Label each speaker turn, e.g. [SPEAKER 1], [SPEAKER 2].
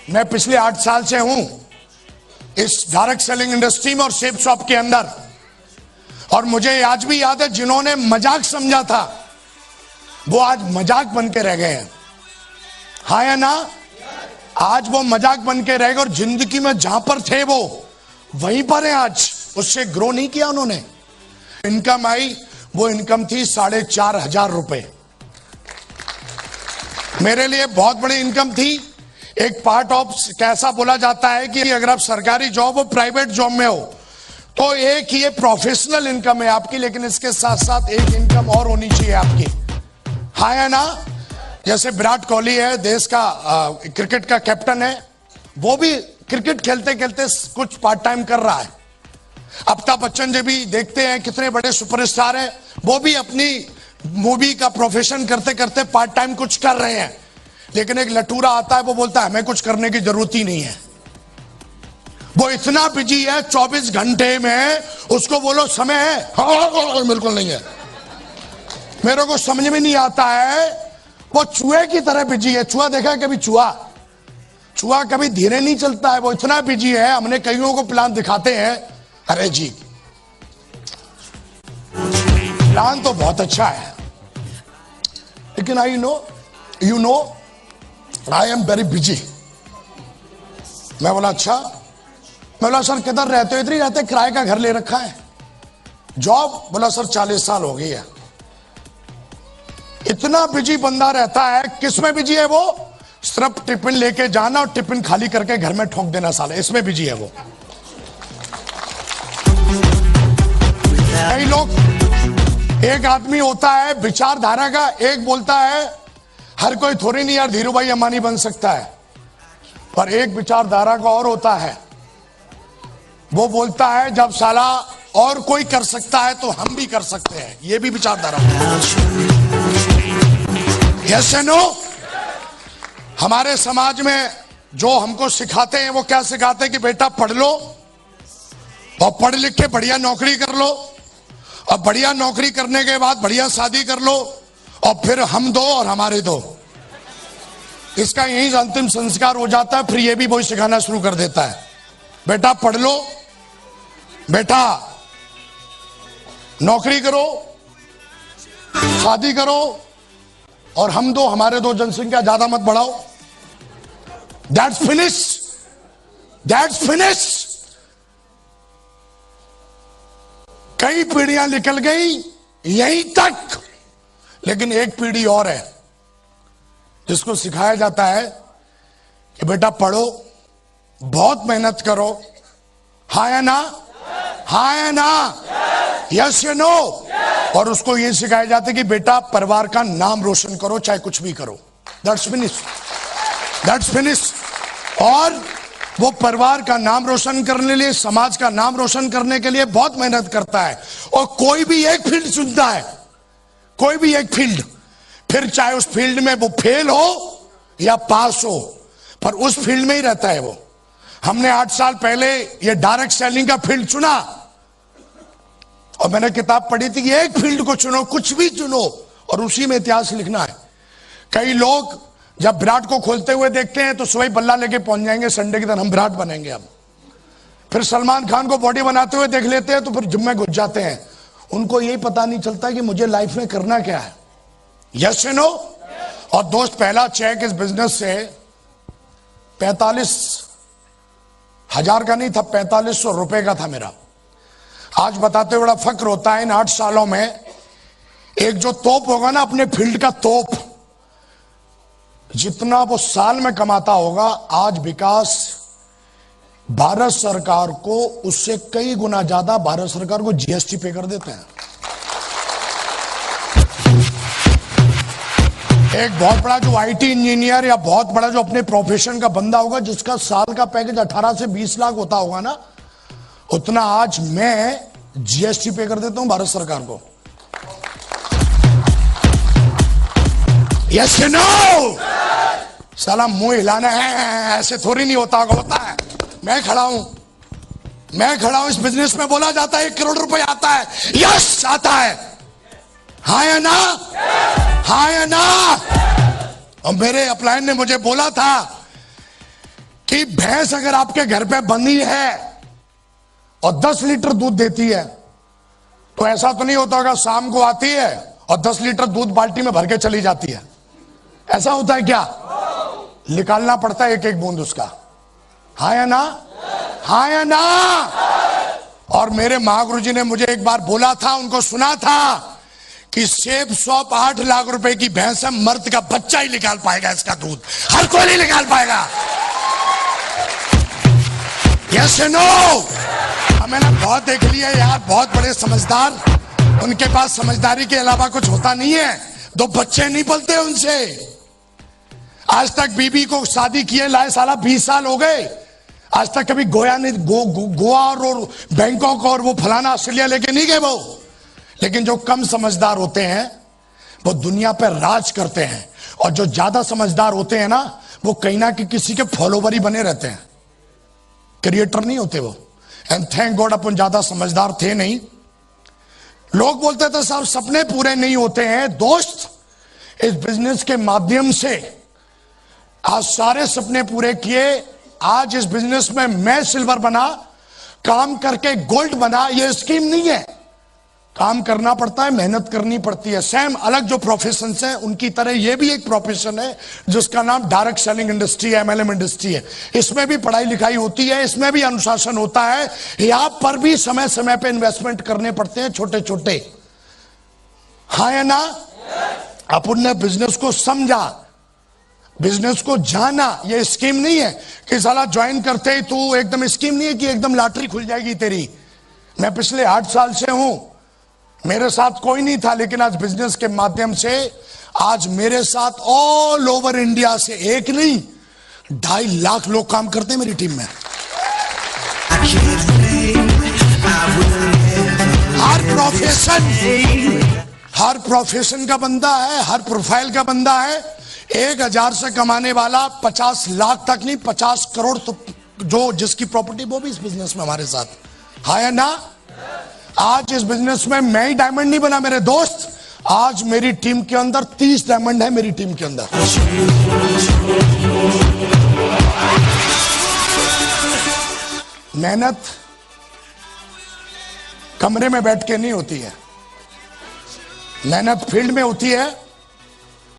[SPEAKER 1] मैं पिछले 8 साल से हूं इस डायरेक्ट सेलिंग इंडस्ट्री में और सेफ शॉप के अंदर, और मुझे आज भी याद है जिन्होंने मजाक समझा था वो आज मजाक बन के रह गए हैं। हाँ या ना? आज वो मजाक बन के रह गए और जिंदगी में जहां पर थे वो वहीं पर हैं आज। उससे ग्रो नहीं किया उन्होंने। इनकम आई, वो इनकम थी 4,500 रुपए। मेरे लिए बहुत बड़ी इनकम थी। एक पार्ट ऑफ कैसा बोला जाता है कि अगर आप सरकारी जॉब हो प्राइवेट जॉब में हो तो एक ये प्रोफेशनल इनकम है आपकी, लेकिन इसके साथ साथ एक इनकम और होनी चाहिए आपकी। हाँ या ना? जैसे विराट कोहली है, देश का क्रिकेट का कैप्टन है, वो भी क्रिकेट खेलते खेलते कुछ पार्ट टाइम कर रहा है। अमिताभ बच्चन जी भी देखते हैं कितने बड़े सुपरस्टार हैं, वो भी अपनी मूवी का प्रोफेशन करते करते पार्ट टाइम कुछ कर रहे हैं। लेकिन एक लटूरा आता है, वो बोलता है हमें कुछ करने की जरूरत ही नहीं है। वो इतना बिजी है 24 घंटे में, उसको बोलो समय है, हाँ बिल्कुल नहीं है। मेरे को समझ में नहीं आता है, वो चूहे की तरह बिजी है। चूहा देखा है कभी? चूहा कभी धीरे नहीं चलता है, वो इतना बिजी है। हमने कईयों को प्लान दिखाते हैं, अरे जी प्लान तो बहुत अच्छा है, लेकिन you know I am very busy. मैं बोला अच्छा? मैं बोला सर किधर रहते हो? इधर ही रहते, किराए का घर ले रखा है। जॉब? बोला सर 40 साल हो गई है। इतना बिजी बंदा रहता है। किस में बिजी है वो? सिर्फ टिफिन लेके जाना और टिफिन खाली करके घर में ठोक देना साले, इसमें बिजी है वो। कई लोग, एक आदमी होता है विचारधारा का, एक बोलता है हर कोई थोड़ी नहीं यार धीरू भाई अंबानी बन सकता है, पर एक विचारधारा का और होता है, वो बोलता है जब साला और कोई कर सकता है तो हम भी कर सकते हैं। ये भी विचारधारा। यस या नो? हमारे समाज में जो हमको सिखाते हैं वो क्या सिखाते हैं कि बेटा पढ़ लो और पढ़ लिख के बढ़िया नौकरी कर लो, और बढ़िया नौकरी करने के बाद बढ़िया शादी कर लो, और फिर हम दो और हमारे दो। इसका यही अंतिम संस्कार हो जाता है। फिर ये भी वही सिखाना शुरू कर देता है, बेटा पढ़ लो, बेटा नौकरी करो, शादी करो, और हम दो हमारे दो, जनसंख्या ज्यादा मत बढ़ाओ। That's finish, that's finish. कई पीढ़ियां निकल गई यहीं तक, लेकिन एक पीढ़ी और है जिसको सिखाया जाता है कि बेटा पढ़ो, बहुत मेहनत करो। हाँ या ना? हाँ या ना? यस या नो? और उसको ये सिखाया जाता है कि बेटा परिवार का नाम रोशन करो, चाहे कुछ भी करो। That's finish, that's finish. और वो परिवार का नाम रोशन करने के लिए, समाज का नाम रोशन करने के लिए बहुत मेहनत करता है। और कोई भी एक फील्ड चुनता है, कोई भी एक फील्ड, फिर चाहे उस फील्ड में वो फेल हो या पास हो, पर उस फील्ड में ही रहता है वो। हमने 8 साल पहले ये डायरेक्ट सेलिंग का फील्ड चुना, और मैंने किताब पढ़ी थी कि एक फील्ड को चुनो, कुछ भी चुनो, और उसी में इतिहास लिखना है। कई लोग जब विराट को खोलते हुए देखते हैं तो सुबह बल्ला लेके पहुंच जाएंगे, संडे के दिन हम विराट बनेंगे। अब फिर सलमान खान को बॉडी बनाते हुए देख लेते हैं तो फिर जिम में घुस जाते हैं। उनको यही पता नहीं चलता कि मुझे लाइफ में करना क्या है। यस या नो? और दोस्त, पहला चेक इस बिजनेस से 45,000 का नहीं था, 4500 रुपए का था मेरा। आज बताते हुए बड़ा फक्र होता है, इन 8 सालों में एक जो तोप होगा ना अपने फील्ड का तोप, जितना वो साल में कमाता होगा, आज विकास भारत सरकार को उससे कई गुना ज्यादा भारत सरकार को जीएसटी पे कर देते हैं। एक बहुत बड़ा जो आईटी इंजीनियर या बहुत बड़ा जो अपने प्रोफेशन का बंदा होगा, जिसका साल का पैकेज 18 से 20 लाख होता होगा ना, उतना आज मैं जीएसटी पे कर देता हूं भारत सरकार को। यस या नो? साला मुंह हिलाना है, ऐसे थोड़ी नहीं होता है। मैं खड़ा हूं इस बिजनेस में। बोला जाता है 1 करोड़ रुपए आता है। यस आता है। हाँ या ना? हाँ या ना? और मेरे अपलाइन ने मुझे बोला था कि भैंस अगर आपके घर पे बंधी है और 10 लीटर दूध देती है, तो ऐसा तो नहीं होता होगा शाम को आती है और 10 लीटर दूध बाल्टी में भर के चली जाती है? ऐसा होता है क्या? निकालना पड़ता है एक एक बूंद उसका। हाँ या ना? हाँ या ना? और मेरे महागुरु जी ने मुझे एक बार बोला था, उनको सुना था कि सेब शॉप 8 लाख रुपए की भैंस है, मर्द का बच्चा ही निकाल पाएगा इसका दूध, हर कोई नहीं निकाल पाएगा। Yes no? मैंने बहुत देख लिया यार, बहुत बड़े समझदार, उनके पास समझदारी के अलावा कुछ होता नहीं है, 2 बच्चे नहीं पलते उनसे। आज तक बीबी को शादी किए लाए साला 20 साल हो गए, आज तक कभी गोवा और बैंकॉक और वो फलाना ऑस्ट्रेलिया लेके नहीं गए वो। लेकिन जो कम समझदार होते हैं वो दुनिया पर राज करते हैं, और जो ज्यादा समझदार होते हैं ना, वो कहीं ना किसी के फॉलोवर ही बने रहते हैं, क्रिएटर नहीं होते वो। एंड थैंक गॉड अपन ज्यादा समझदार थे नहीं। लोग बोलते थे साहब सपने पूरे नहीं होते हैं। दोस्त, इस बिजनेस के माध्यम से आज सारे सपने पूरे किए। आज इस बिजनेस में मैं सिल्वर बना, काम करके गोल्ड बना, ये स्कीम नहीं है। काम करना पड़ता है, मेहनत करनी पड़ती है। सेम अलग जो प्रोफेशन है उनकी तरह ये भी एक प्रोफेशन है जिसका नाम डायरेक्ट सेलिंग इंडस्ट्री है, MLM इंडस्ट्री है। इसमें भी पढ़ाई लिखाई होती है, इसमें भी अनुशासन होता है, यहां पर भी समय समय पे इन्वेस्टमेंट करने पड़ते हैं छोटे छोटे। हाँ या ना? अपन ने बिजनेस को समझा, बिजनेस को जाना। ये स्कीम नहीं है कि साला ज्वाइन करते ही तू एकदम, स्कीम नहीं है कि एकदम लॉटरी खुल जाएगी तेरी। मैं पिछले 8 साल से हूं, मेरे साथ कोई नहीं था, लेकिन आज बिजनेस के माध्यम से आज मेरे साथ ऑल ओवर इंडिया से एक नहीं 2.5 लाख लोग काम करते हैं मेरी टीम में। हर प्रोफेशन का बंदा है, हर प्रोफाइल का बंदा है। 1000 से कमाने वाला 50 लाख तक नहीं, 50 करोड़ तो जो जिसकी प्रॉपर्टी, वो भी इस बिजनेस में हमारे साथ। हाँ या ना? आज इस बिजनेस में मैं ही डायमंड नहीं बना मेरे दोस्त, आज मेरी टीम के अंदर 30 डायमंड है मेरी टीम के अंदर। मेहनत कमरे में बैठ के नहीं होती है, मेहनत फील्ड में होती है।